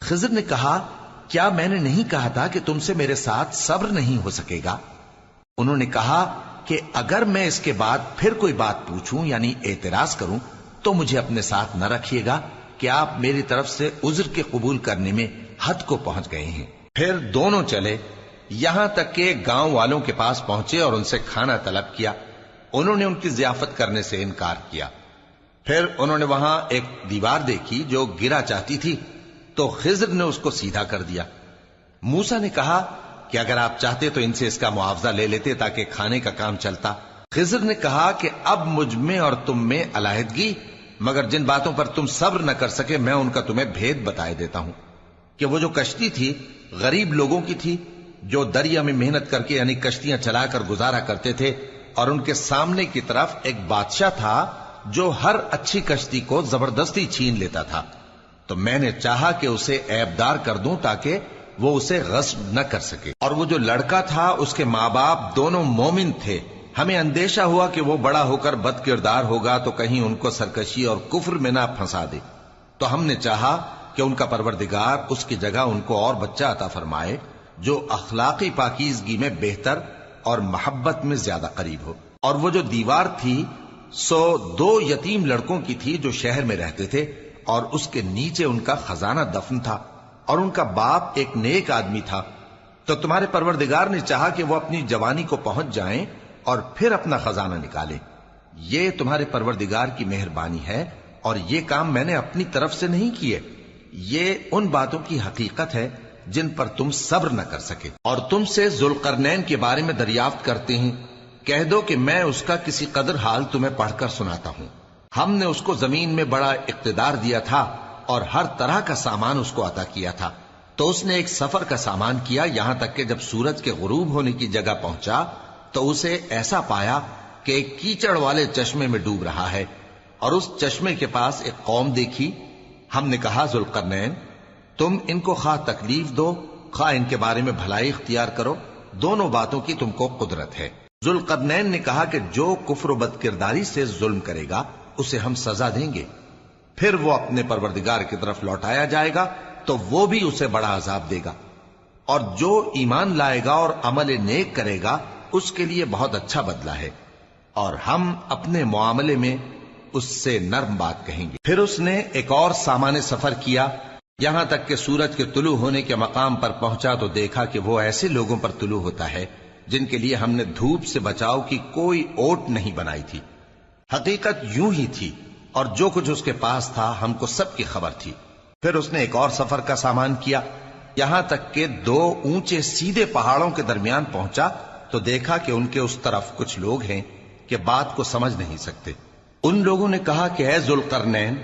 خضر نے کہا کیا میں نے نہیں کہا تھا کہ تم سے میرے ساتھ صبر نہیں ہو سکے گا؟ انہوں نے کہا کہ اگر میں اس کے بعد پھر کوئی بات پوچھوں یعنی اعتراض کروں تو مجھے اپنے ساتھ نہ رکھیے گا کہ آپ میری طرف سے عذر کے قبول کرنے میں حد کو پہنچ گئے ہیں۔ پھر دونوں چلے یہاں تک کہ گاؤں والوں کے پاس پہنچے اور ان سے کھانا طلب کیا۔ انہوں نے ان کی ضیافت کرنے سے انکار کیا۔ پھر انہوں نے وہاں ایک دیوار دیکھی جو گرا چاہتی تھی تو خضر نے اس کو سیدھا کر دیا۔ موسیٰ نے کہا کہ اگر آپ چاہتے تو ان سے اس کا معاوضہ لے لیتے تاکہ کھانے کا کام چلتا۔ خضر نے کہا کہ اب مجھ میں اور تم میں علیحدگی، مگر جن باتوں پر تم صبر نہ کر سکے میں ان کا تمہیں بھید بتائے دیتا ہوں کہ وہ جو کشتی تھی غریب لوگوں کی تھی جو دریا میں محنت کر کے یعنی کشتیاں چلا کر گزارا کرتے تھے، اور ان کے سامنے کی طرف ایک بادشاہ تھا جو ہر اچھی کشتی کو زبردستی چھین لیتا تھا، تو میں نے چاہا کہ اسے عیبدار کر دوں تاکہ وہ اسے غصب نہ کر سکے۔ اور وہ جو لڑکا تھا اس کے ماں باپ دونوں مومن تھے، ہمیں اندیشہ ہوا کہ وہ بڑا ہو کر بد کردار ہوگا تو کہیں ان کو سرکشی اور کفر میں نہ پھنسا دے، تو ہم نے چاہا کہ ان کا پروردگار اس کی جگہ ان کو اور بچہ عطا فرمائے جو اخلاقی پاکیزگی میں بہتر اور محبت میں زیادہ قریب ہو۔ اور وہ جو دیوار تھی سو 2 یتیم لڑکوں کی تھی جو شہر میں رہتے تھے، اور اس کے نیچے ان کا خزانہ دفن تھا، اور ان کا باپ ایک نیک آدمی تھا۔ تو تمہارے پروردگار نے چاہا کہ وہ اپنی جوانی کو پہنچ جائیں اور پھر اپنا خزانہ نکالے۔ یہ تمہارے پروردگار کی مہربانی ہے، اور یہ کام میں نے اپنی طرف سے نہیں کیے، یہ ان باتوں کی حقیقت ہے جن پر تم صبر نہ کر سکے۔ اور تم سے ذوالقرنین کے بارے میں دریافت کرتے ہیں، کہہ دو کہ میں اس کا کسی قدر حال تمہیں پڑھ کر سناتا ہوں۔ ہم نے اس کو زمین میں بڑا اقتدار دیا تھا اور ہر طرح کا سامان اس کو عطا کیا تھا، تو اس نے ایک سفر کا سامان کیا یہاں تک کہ جب سورج کے غروب ہونے کی جگہ پہنچا تو اسے ایسا پایا کہ ایک کیچڑ والے چشمے میں ڈوب رہا ہے، اور اس چشمے کے پاس ایک قوم دیکھی۔ ہم نے کہا ذوالقرنین تم ان کو خواہ تکلیف دو خواہ ان کے بارے میں بھلائی اختیار کرو، دونوں باتوں کی تم کو قدرت ہے۔ ذوالقرنین نے کہا کہ جو کفر و بد کرداری سے ظلم کرے گا اسے ہم سزا دیں گے، پھر وہ اپنے پروردگار کی طرف لوٹایا جائے گا تو وہ بھی اسے بڑا عذاب دے گا، اور جو ایمان لائے گا اور عمل نیک کرے گا اس کے لیے بہت اچھا بدلہ ہے، اور ہم اپنے معاملے میں اس سے نرم بات کہیں گے۔ پھر اس نے ایک اور سامان سفر کیا یہاں تک کہ سورج کے طلوع ہونے کے مقام پر پہنچا تو دیکھا کہ وہ ایسے لوگوں پر طلوع ہوتا ہے جن کے لیے ہم نے دھوپ سے بچاؤ کی کوئی اوٹ نہیں بنائی تھی۔ حقیقت یوں ہی تھی، اور جو کچھ اس کے پاس تھا ہم کو سب کی خبر تھی۔ پھر اس نے ایک اور سفر کا سامان کیا یہاں تک کہ 2 اونچے سیدھے پہاڑوں کے درمیان پہنچا تو دیکھا کہ ان کے اس طرف کچھ لوگ ہیں کہ بات کو سمجھ نہیں سکتے۔ ان لوگوں نے کہا کہ اے ذوالقرنین،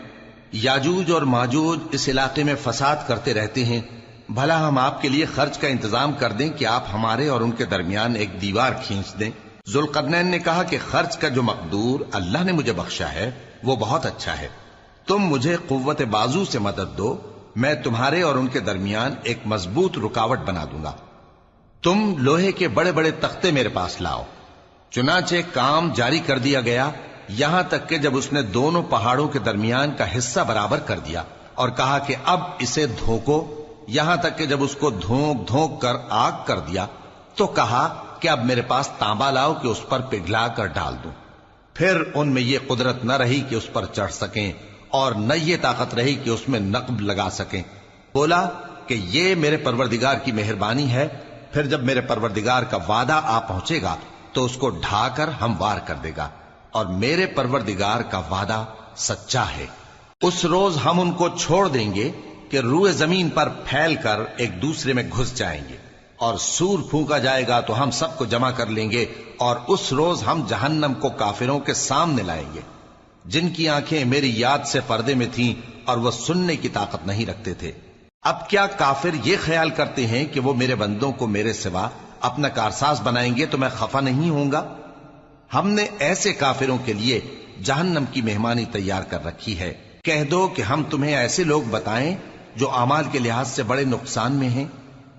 یاجوج اور ماجوج اس علاقے میں فساد کرتے رہتے ہیں، بھلا ہم آپ کے لیے خرچ کا انتظام کر دیں کہ آپ ہمارے اور ان کے درمیان ایک دیوار کھینچ دیں۔ ذوالقرنین نے کہا کہ خرچ کا جو مقدور اللہ نے مجھے بخشا ہے وہ بہت اچھا ہے، تم مجھے قوت بازو سے مدد دو، میں تمہارے اور ان کے درمیان ایک مضبوط رکاوٹ بنا دوں گا۔ تم لوہے کے بڑے بڑے تختے میرے پاس لاؤ۔ چنانچہ کام جاری کر دیا گیا یہاں تک کہ جب اس نے دونوں پہاڑوں کے درمیان کا حصہ برابر کر دیا اور کہا کہ اب اسے دھوکو، یہاں تک کہ جب اس کو دھونک دھونک کر آگ کر دیا تو کہا کہ اب میرے پاس تانبا لاؤ کہ اس پر پگھلا کر ڈال دوں۔ پھر ان میں یہ قدرت نہ رہی کہ اس پر چڑھ سکیں اور نہ یہ طاقت رہی کہ اس میں نقب لگا سکیں۔ بولا کہ یہ میرے پروردگار کی مہربانی ہے، پھر جب میرے پروردگار کا وعدہ آ پہنچے گا تو اس کو ڈھا کر ہموار کر دے گا، اور میرے پروردگار کا وعدہ سچا ہے۔ اس روز ہم ان کو چھوڑ دیں گے کہ روئے زمین پر پھیل کر ایک دوسرے میں گھس جائیں گے، اور سور پھونکا جائے گا تو ہم سب کو جمع کر لیں گے، اور اس روز ہم جہنم کو کافروں کے سامنے لائیں گے جن کی آنکھیں میری یاد سے پردے میں تھیں اور وہ سننے کی طاقت نہیں رکھتے تھے۔ اب کیا کافر یہ خیال کرتے ہیں کہ وہ میرے بندوں کو میرے سوا اپنا کارساز بنائیں گے تو میں خفا نہیں ہوں گا؟ ہم نے ایسے کافروں کے لیے جہنم کی مہمانی تیار کر رکھی ہے۔ کہہ دو کہ ہم تمہیں ایسے لوگ بتائیں جو اعمال کے لحاظ سے بڑے نقصان میں ہیں۔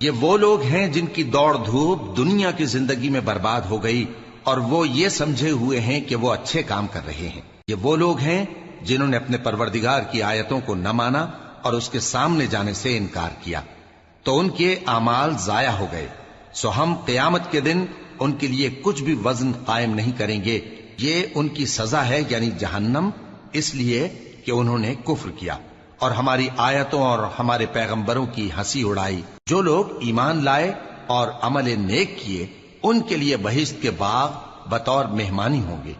یہ وہ لوگ ہیں جن کی دوڑ دھوپ دنیا کی زندگی میں برباد ہو گئی اور وہ یہ سمجھے ہوئے ہیں کہ وہ اچھے کام کر رہے ہیں۔ یہ وہ لوگ ہیں جنہوں نے اپنے پروردگار کی آیتوں کو نہ مانا اور اس کے سامنے جانے سے انکار کیا تو ان کے اعمال ضائع ہو گئے، سو ہم قیامت کے دن ان کے لیے کچھ بھی وزن قائم نہیں کریں گے، یہ ان کی سزا ہے یعنی جہنم، اس لیے کہ انہوں نے کفر کیا اور ہماری آیتوں اور ہمارے پیغمبروں کی ہنسی اڑائی۔ جو لوگ ایمان لائے اور عمل نیک کیے ان کے لیے بہشت کے باغ بطور مہمانی ہوں گے،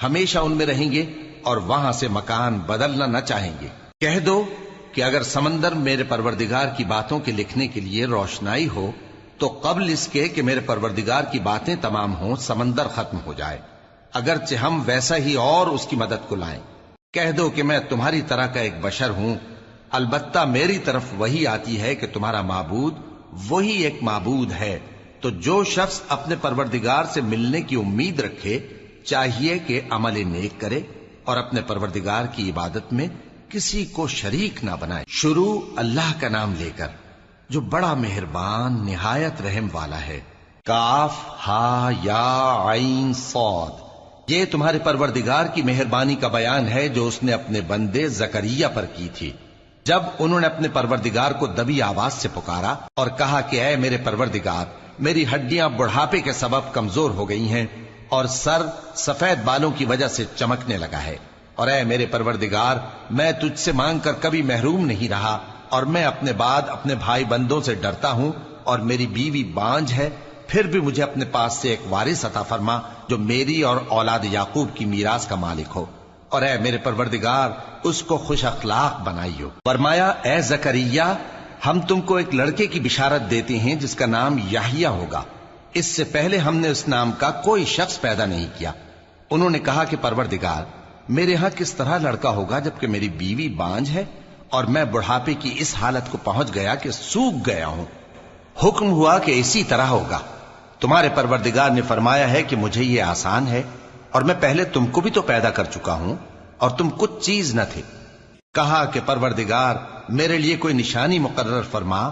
ہمیشہ ان میں رہیں گے اور وہاں سے مکان بدلنا نہ چاہیں گے۔ کہہ دو کہ اگر سمندر میرے پروردگار کی باتوں کے لکھنے کے لیے روشنائی ہو تو قبل اس کے کہ میرے پروردگار کی باتیں تمام ہوں سمندر ختم ہو جائے، اگرچہ ہم ویسا ہی اور اس کی مدد کو لائیں۔ کہہ دو کہ میں تمہاری طرح کا ایک بشر ہوں، البتہ میری طرف وہی آتی ہے کہ تمہارا معبود وہی ایک معبود ہے، تو جو شخص اپنے پروردگار سے ملنے کی امید رکھے چاہیے کہ عمل نیک کرے اور اپنے پروردگار کی عبادت میں کسی کو شریک نہ بنائے۔ شروع اللہ کا نام لے کر جو بڑا مہربان نہایت رحم والا ہے۔ کاف ہا یا عین صاد، یہ تمہارے پروردگار کی مہربانی کا بیان ہے جو اس نے اپنے بندے زکریا پر کی تھی، جب انہوں نے اپنے پروردگار کو دبی آواز سے پکارا اور کہا کہ اے میرے پروردگار، میری ہڈیاں بڑھاپے کے سبب کمزور ہو گئی ہیں اور سر سفید بالوں کی وجہ سے چمکنے لگا ہے، اور اے میرے پروردگار، میں تجھ سے مانگ کر کبھی محروم نہیں رہا، اور میں اپنے بعد اپنے بھائی بندوں سے ڈرتا ہوں، اور میری بیوی بانجھ ہے، پھر بھی مجھے اپنے پاس سے ایک وارث عطا فرما جو میری اور اولاد یعقوب کی میراث کا مالک ہو، اور اے میرے پروردگار اس کو خوش اخلاق بنائیو۔ فرمایا اے زکریا، ہم تم کو ایک لڑکے کی بشارت دیتے ہیں جس کا نام یحییٰ ہوگا، اس سے پہلے ہم نے اس نام کا کوئی شخص پیدا نہیں کیا۔ انہوں نے کہا کہ پروردگار، میرے ہاں کس طرح لڑکا ہوگا جبکہ میری بیوی بانجھ ہے اور میں بڑھاپے کی اس حالت کو پہنچ گیا کہ سوکھ گیا ہوں۔ حکم ہوا کہ اسی طرح ہوگا۔ تمہارے پروردگار نے فرمایا ہے کہ مجھے یہ آسان ہے، اور میں پہلے تم کو بھی تو پیدا کر چکا ہوں اور تم کچھ چیز نہ تھے۔ کہا کہ پروردگار میرے لیے کوئی نشانی مقرر فرما۔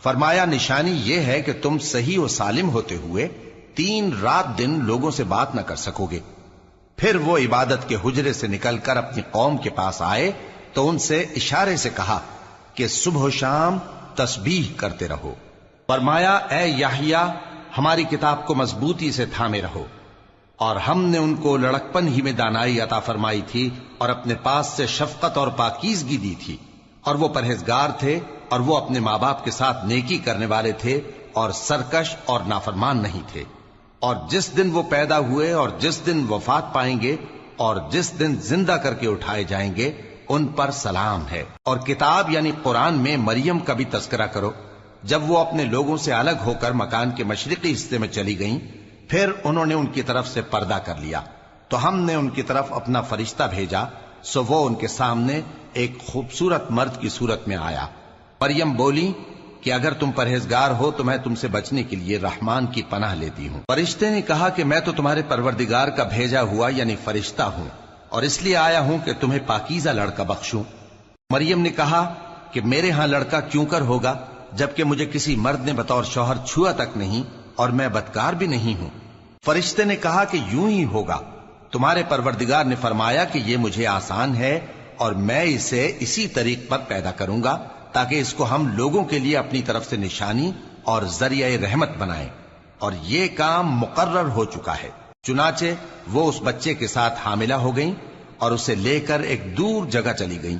فرمایا نشانی یہ ہے کہ تم صحیح و سالم ہوتے ہوئے 3 رات دن لوگوں سے بات نہ کر سکو گے۔ پھر وہ عبادت کے حجرے سے نکل کر اپنی قوم کے پاس آئے تو ان سے اشارے سے کہا کہ صبح و شام تسبیح کرتے رہو۔ فرمایا اے یحییٰ، ہماری کتاب کو مضبوطی سے تھامے رہو، اور ہم نے ان کو لڑکپن ہی میں دانائی عطا فرمائی تھی اور اپنے پاس سے شفقت اور پاکیزگی دی تھی، اور وہ پرہیزگار تھے اور وہ اپنے ماں باپ کے ساتھ نیکی کرنے والے تھے اور سرکش اور نافرمان نہیں تھے۔ اور جس دن وہ پیدا ہوئے اور جس دن وفات پائیں گے اور جس دن زندہ کر کے اٹھائے جائیں گے ان پر سلام ہے۔ اور کتاب یعنی قرآن میں مریم کا بھی تذکرہ کرو، جب وہ اپنے لوگوں سے الگ ہو کر مکان کے مشرقی حصے میں چلی گئیں، پھر انہوں نے ان کی طرف سے پردہ کر لیا تو ہم نے ان کی طرف اپنا فرشتہ بھیجا، سو وہ ان کے سامنے ایک خوبصورت مرد کی صورت میں آیا۔ مریم بولی کہ اگر تم پرہیزگار ہو تو میں تم سے بچنے کے لیے رحمان کی پناہ لیتی ہوں۔ فرشتے نے کہا کہ میں تو تمہارے پروردگار کا بھیجا ہوا یعنی فرشتہ ہوں، اور اس لیے آیا ہوں کہ تمہیں پاکیزہ لڑکا بخشوں۔ مریم نے کہا کہ میرے ہاں لڑکا کیوں کر ہوگا جبکہ مجھے کسی مرد نے بطور شوہر چھوا تک نہیں اور میں بدکار بھی نہیں ہوں۔ فرشتے نے کہا کہ یوں ہی ہوگا، تمہارے پروردگار نے فرمایا کہ یہ مجھے آسان ہے اور میں اسے اسی طریق پر پیدا کروں گا تاکہ اس کو ہم لوگوں کے لیے اپنی طرف سے نشانی اور ذریعہ رحمت بنائیں، اور یہ کام مقرر ہو چکا ہے۔ چنانچہ وہ اس بچے کے ساتھ حاملہ ہو گئیں اور اسے لے کر ایک دور جگہ چلی گئیں۔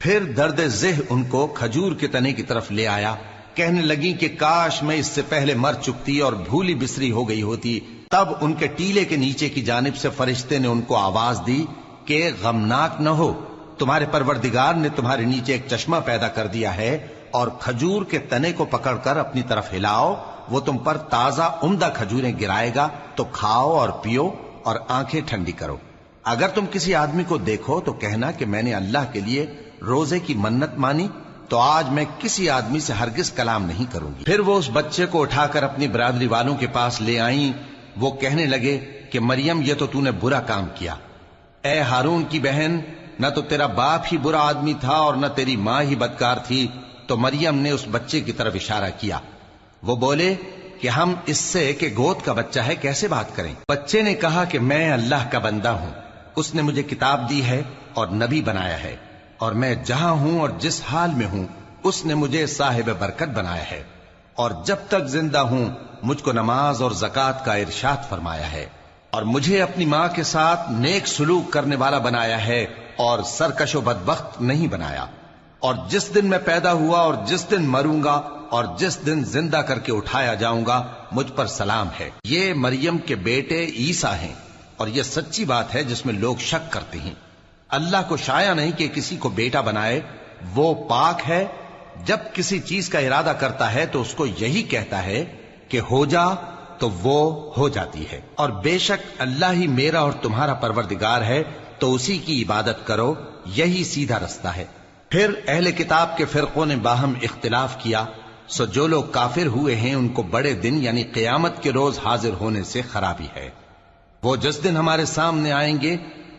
پھر درد ذہ ان کو کھجور کے تنے کی طرف لے آیا، کہنے لگیں کہ کاش میں اس سے پہلے مر چکتی اور بھولی بسری ہو گئی ہوتی۔ تب ان کے ٹیلے کے نیچے کی جانب سے فرشتے نے ان کو آواز دی کہ غمناک نہ ہو، تمہارے پروردگار نے تمہارے نیچے ایک چشمہ پیدا کر دیا ہے، اور کھجور کے تنے کو پکڑ کر اپنی طرف ہلاؤ، وہ تم پر تازہ عمدہ کھجوریں گرائے گا، تو کھاؤ اور پیو اور آنکھیں ٹھنڈی کرو۔ اگر تم کسی آدمی کو دیکھو تو کہنا کہ میں نے اللہ کے لیے روزے کی منت مانی، تو آج میں کسی آدمی سے ہرگز کلام نہیں کروں گی۔ پھر وہ اس بچے کو اٹھا کر اپنی برادری والوں کے پاس لے آئیں۔ وہ کہنے لگے کہ مریم یہ تو نے برا کام کیا، اے ہارون کی بہن، نہ تو تیرا باپ ہی برا آدمی تھا اور نہ تیری ماں ہی بدکار تھی۔ تو مریم نے اس بچے کی طرف اشارہ کیا۔ وہ بولے کہ ہم اس سے کہ گود کا بچہ ہے کیسے بات کریں؟ بچے نے کہا کہ میں اللہ کا بندہ ہوں، اس نے مجھے کتاب دی ہے اور نبی بنایا ہے، اور میں جہاں ہوں اور جس حال میں ہوں اس نے مجھے صاحب برکت بنایا ہے، اور جب تک زندہ ہوں مجھ کو نماز اور زکوٰۃ کا ارشاد فرمایا ہے، اور مجھے اپنی ماں کے ساتھ نیک سلوک کرنے والا بنایا ہے اور سرکش و بدبخت نہیں بنایا، اور جس دن میں پیدا ہوا اور جس دن مروں گا اور جس دن زندہ کر کے اٹھایا جاؤں گا مجھ پر سلام ہے۔ یہ مریم کے بیٹے عیسیٰ ہیں، اور یہ سچی بات ہے جس میں لوگ شک کرتے ہیں۔ اللہ کو شایع نہیں کہ کسی کو بیٹا بنائے، وہ پاک ہے۔ جب کسی چیز کا ارادہ کرتا ہے تو اس کو یہی کہتا ہے کہ ہو جا، تو وہ ہو جاتی ہے۔ اور بے شک اللہ ہی میرا اور تمہارا پروردگار ہے، تو اسی کی عبادت کرو، یہی سیدھا رستہ ہے۔ پھر اہل کتاب کے فرقوں نے باہم اختلاف کیا، سو جو لوگ کافر ہوئے ہیں ان کو بڑے دن یعنی قیامت کے روز حاضر ہونے سے خرابی ہے۔ وہ جس دن ہمارے سامنے آئیں گے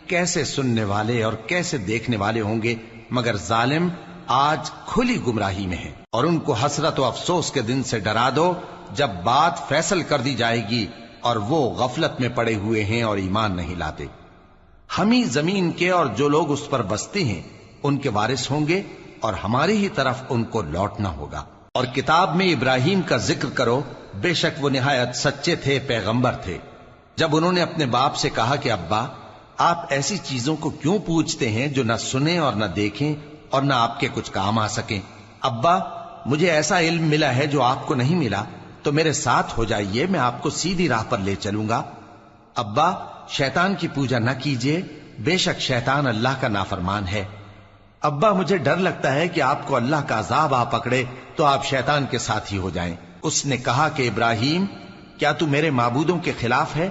کیسے سننے والے اور کیسے دیکھنے والے ہوں گے، مگر ظالم آج کھلی گمراہی میں ہیں۔ اور ان کو حسرت و افسوس کے دن سے ڈرا دو جب بات فیصل کر دی جائے گی اور وہ غفلت میں پڑے ہوئے ہیں اور ایمان نہیں لاتے۔ ہم ہی زمین کے اور جو لوگ اس پر بستے ہیں ان کے وارث ہوں گے، اور ہماری ہی طرف ان کو لوٹنا ہوگا۔ اور کتاب میں ابراہیم کا ذکر کرو، بے شک وہ نہایت سچے تھے، پیغمبر تھے۔ جب انہوں نے اپنے باپ سے کہا کہ ابا، آپ ایسی چیزوں کو کیوں پوچھتے ہیں جو نہ سنیں اور نہ دیکھیں اور نہ آپ کے کچھ کام آ سکیں؟ ابا، مجھے ایسا علم ملا ہے جو آپ کو نہیں ملا، تو میرے ساتھ ہو جائیے، میں آپ کو سیدھی راہ پر لے چلوں گا۔ ابا، شیطان کی پوجا نہ کیجیے، بے شک شیطان اللہ کا نافرمان ہے۔ ابا، مجھے ڈر لگتا ہے کہ آپ کو اللہ کا عذاب آ پکڑے تو آپ شیطان کے ساتھی ہو جائیں۔ اس نے کہا کہ ابراہیم، کیا تو میرے معبودوں کے خلاف ہے؟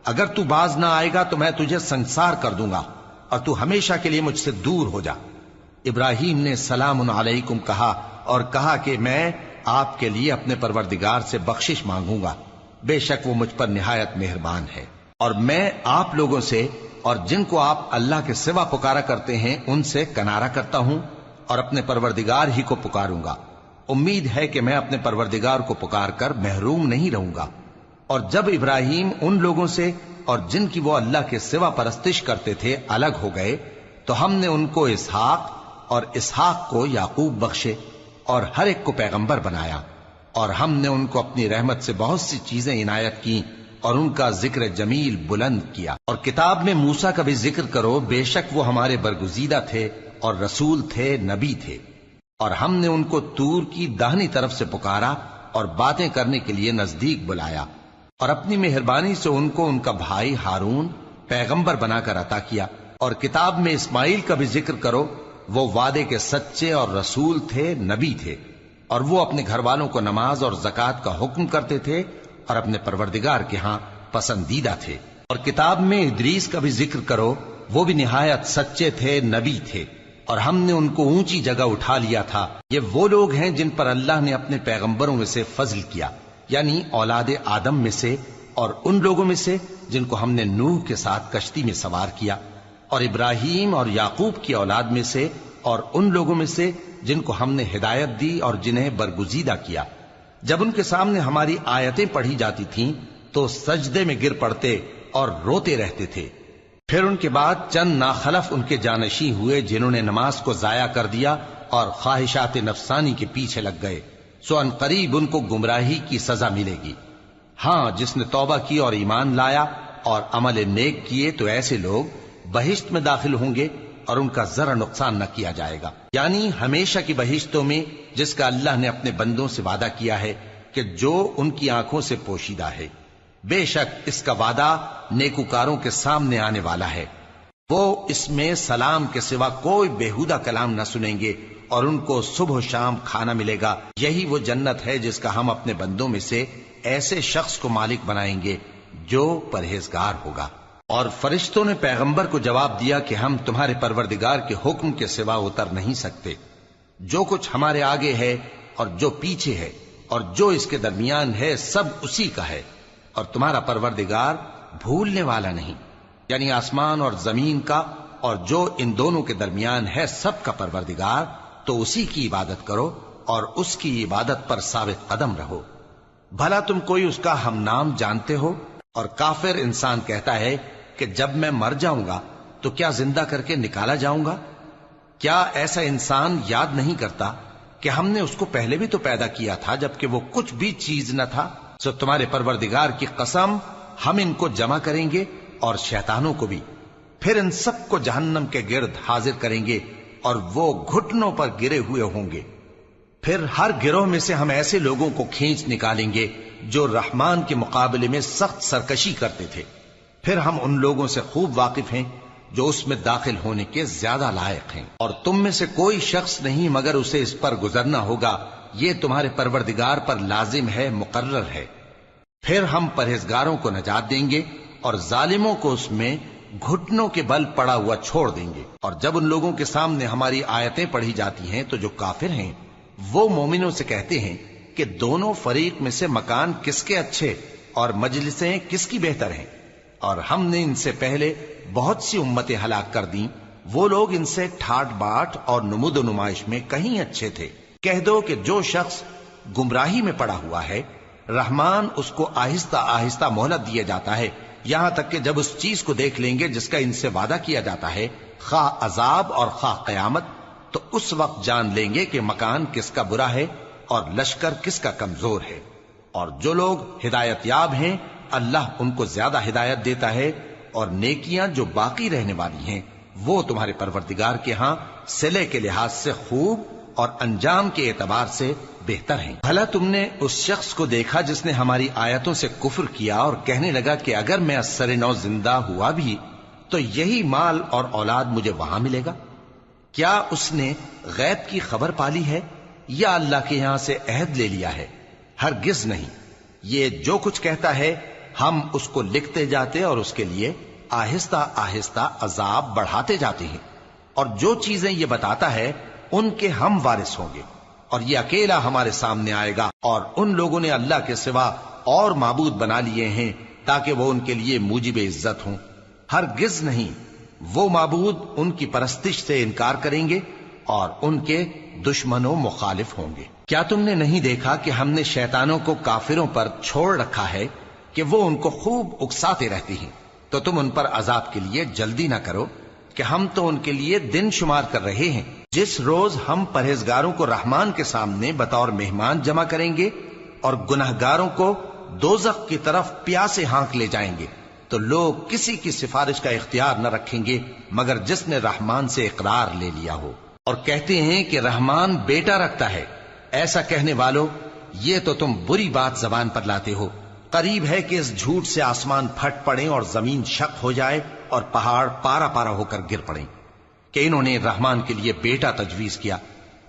اگر تو باز نہ آئے گا تو میں تجھے سنسار کر دوں گا، اور تو ہمیشہ کے لیے مجھ سے دور ہو جا۔ ابراہیم نے سلام علیکم کہا اور کہا کہ میں آپ کے لیے اپنے پروردگار سے بخشش مانگوں گا، بے شک وہ مجھ پر نہایت مہربان ہے۔ اور میں آپ لوگوں سے اور جن کو آپ اللہ کے سوا پکارا کرتے ہیں ان سے کنارہ کرتا ہوں اور اپنے پروردگار ہی کو پکاروں گا۔ امید ہے کہ میں اپنے پروردگار کو پکار کر محروم نہیں رہوں گا۔ اور جب ابراہیم ان لوگوں سے اور جن کی وہ اللہ کے سوا پرستش کرتے تھے الگ ہو گئے تو ہم نے ان کو اسحاق اور اسحاق کو یعقوب بخشے اور ہر ایک کو پیغمبر بنایا، اور ہم نے ان کو اپنی رحمت سے بہت سی چیزیں عنایت کی اور ان کا ذکر جمیل بلند کیا۔ اور کتاب میں موسیٰ کا بھی ذکر کرو، بے شک وہ ہمارے برگزیدہ تھے اور رسول تھے، نبی تھے، اور ہم نے ان کو طور کی داہنی طرف سے پکارا اور باتیں کرنے کے لیے نزدیک بلایا، اور اپنی مہربانی سے ان کو ان کا بھائی ہارون پیغمبر بنا کر عطا کیا۔ اور کتاب میں اسماعیل کا بھی ذکر کرو، وہ وعدے کے سچے اور رسول تھے، نبی تھے، اور وہ اپنے گھر والوں کو نماز اور زکوٰۃ کا حکم کرتے تھے اور اپنے پروردگار کے ہاں پسندیدہ تھے۔ اور کتاب میں ادریس کا بھی ذکر کرو، وہ بھی نہایت سچے تھے، نبی تھے، اور ہم نے ان کو اونچی جگہ اٹھا لیا تھا۔ یہ وہ لوگ ہیں جن پر اللہ نے اپنے پیغمبروں میں سے فضل کیا، یعنی اولاد آدم میں سے، اور ان لوگوں میں سے جن کو ہم نے نوح کے ساتھ کشتی میں سوار کیا، اور ابراہیم اور یعقوب کی اولاد میں سے، اور ان لوگوں میں سے جن کو ہم نے ہدایت دی اور جنہیں برگزیدہ کیا۔ جب ان کے سامنے ہماری آیتیں پڑھی جاتی تھیں تو سجدے میں گر پڑتے اور روتے رہتے تھے۔ پھر ان کے بعد چند ناخلف ان کے جانشیں ہوئے جنہوں نے نماز کو ضائع کر دیا اور خواہشات نفسانی کے پیچھے لگ گئے، سو ان قریب ان کو گمراہی کی سزا ملے گی۔ ہاں، جس نے توبہ کی اور ایمان لایا اور عمل نیک کیے تو ایسے لوگ بہشت میں داخل ہوں گے اور ان کا ذرا نقصان نہ کیا جائے گا، یعنی ہمیشہ کی بہشتوں میں، جس کا اللہ نے اپنے بندوں سے وعدہ کیا ہے کہ جو ان کی آنکھوں سے پوشیدہ ہے۔ بے شک اس کا وعدہ نیکوکاروں کے سامنے آنے والا ہے، وہ اس میں سلام کے سوا کوئی بیہودہ کلام نہ سنیں گے، اور ان کو صبح و شام کھانا ملے گا۔ یہی وہ جنت ہے جس کا ہم اپنے بندوں میں سے ایسے شخص کو مالک بنائیں گے جو پرہیزگار ہوگا۔ اور فرشتوں نے پیغمبر کو جواب دیا کہ ہم تمہارے پروردگار کے حکم کے سوا اتر نہیں سکتے۔ جو کچھ ہمارے آگے ہے اور جو پیچھے ہے اور جو اس کے درمیان ہے سب اسی کا ہے، اور تمہارا پروردگار بھولنے والا نہیں، یعنی آسمان اور زمین کا اور جو ان دونوں کے درمیان ہے سب کا پروردگار، تو اسی کی عبادت کرو اور اس کی عبادت پر ثابت قدم رہو۔ بھلا تم کوئی اس کا ہم نام جانتے ہو؟ اور کافر انسان کہتا ہے کہ جب میں مر جاؤں گا تو کیا زندہ کر کے نکالا جاؤں گا؟ کیا ایسا انسان یاد نہیں کرتا کہ ہم نے اس کو پہلے بھی تو پیدا کیا تھا جبکہ وہ کچھ بھی چیز نہ تھا؟ سو تمہارے پروردگار کی قسم ہم ان کو جمع کریں گے اور شیطانوں کو بھی، پھر ان سب کو جہنم کے گرد حاضر کریں گے اور وہ گھٹنوں پر گرے ہوئے ہوں گے۔ پھر ہر گروہ میں سے ہم ایسے لوگوں کو کھینچ نکالیں گے جو رحمان کے مقابلے میں سخت سرکشی کرتے تھے، پھر ہم ان لوگوں سے خوب واقف ہیں جو اس میں داخل ہونے کے زیادہ لائق ہیں، اور تم میں سے کوئی شخص نہیں مگر اسے اس پر گزرنا ہوگا، یہ تمہارے پروردگار پر لازم ہے، مقرر ہے۔ پھر ہم پرہیزگاروں کو نجات دیں گے اور ظالموں کو اس میں گھٹنوں کے بل پڑا ہوا چھوڑ دیں گے۔ اور جب ان لوگوں کے سامنے ہماری آیتیں پڑھی جاتی ہیں تو جو کافر ہیں وہ مومنوں سے کہتے ہیں کہ دونوں فریق میں سے مکان کس کے اچھے اور مجلسیں کس کی بہتر ہیں، اور ہم نے ان سے پہلے بہت سی امتیں ہلاک کر دیں، وہ لوگ ان سے ٹھاٹ باٹ اور نمود و نمائش میں کہیں اچھے تھے۔ کہہ دو کہ جو شخص گمراہی میں پڑا ہوا ہے رحمان اس کو آہستہ آہستہ مہلت دیا جاتا ہے، یہاں تک کہ جب اس چیز کو دیکھ لیں گے جس کا ان سے وعدہ کیا جاتا ہے، خواہ عذاب اور خواہ قیامت، تو اس وقت جان لیں گے کہ مکان کس کا برا ہے اور لشکر کس کا کمزور ہے۔ اور جو لوگ ہدایت یاب ہیں اللہ ان کو زیادہ ہدایت دیتا ہے، اور نیکیاں جو باقی رہنے والی ہیں وہ تمہارے پروردگار کے ہاں صلے کے لحاظ سے خوب اور انجام کے اعتبار سے بہتر ہیں۔ بھلا تم نے اس شخص کو دیکھا جس نے ہماری آیتوں سے کفر کیا اور کہنے لگا کہ اگر میں اثر نو زندہ ہوا بھی تو یہی مال اور اولاد مجھے وہاں ملے گا؟ کیا اس نے غیب کی خبر پالی ہے یا اللہ کے یہاں سے عہد لے لیا ہے؟ ہرگز نہیں، یہ جو کچھ کہتا ہے ہم اس کو لکھتے جاتے اور اس کے لیے آہستہ آہستہ عذاب بڑھاتے جاتے ہیں، اور جو چیزیں یہ بتاتا ہے ان کے ہم وارث ہوں گے، اور یہ اکیلا ہمارے سامنے آئے گا۔ اور ان لوگوں نے اللہ کے سوا اور معبود بنا لیے ہیں تاکہ وہ ان کے لیے موجب عزت ہوں، ہرگز نہیں، وہ معبود ان کی پرستش سے انکار کریں گے اور ان کے دشمنوں مخالف ہوں گے۔ کیا تم نے نہیں دیکھا کہ ہم نے شیطانوں کو کافروں پر چھوڑ رکھا ہے کہ وہ ان کو خوب اکساتے رہتے ہیں؟ تو تم ان پر عذاب کے لیے جلدی نہ کرو کہ ہم تو ان کے لیے دن شمار کر رہے ہیں۔ جس روز ہم پرہیزگاروں کو رحمان کے سامنے بطور مہمان جمع کریں گے اور گناہگاروں کو دوزخ کی طرف پیاسے ہانک لے جائیں گے، تو لوگ کسی کی سفارش کا اختیار نہ رکھیں گے مگر جس نے رحمان سے اقرار لے لیا ہو، اور کہتے ہیں کہ رحمان بیٹا رکھتا ہے۔ ایسا کہنے والوں، یہ تو تم بری بات زبان پر لاتے ہو۔ قریب ہے کہ اس جھوٹ سے آسمان پھٹ پڑیں اور زمین شق ہو جائے اور پہاڑ پارا پارا ہو کر گر پڑیں کہ انہوں نے رحمان کے لیے بیٹا تجویز کیا،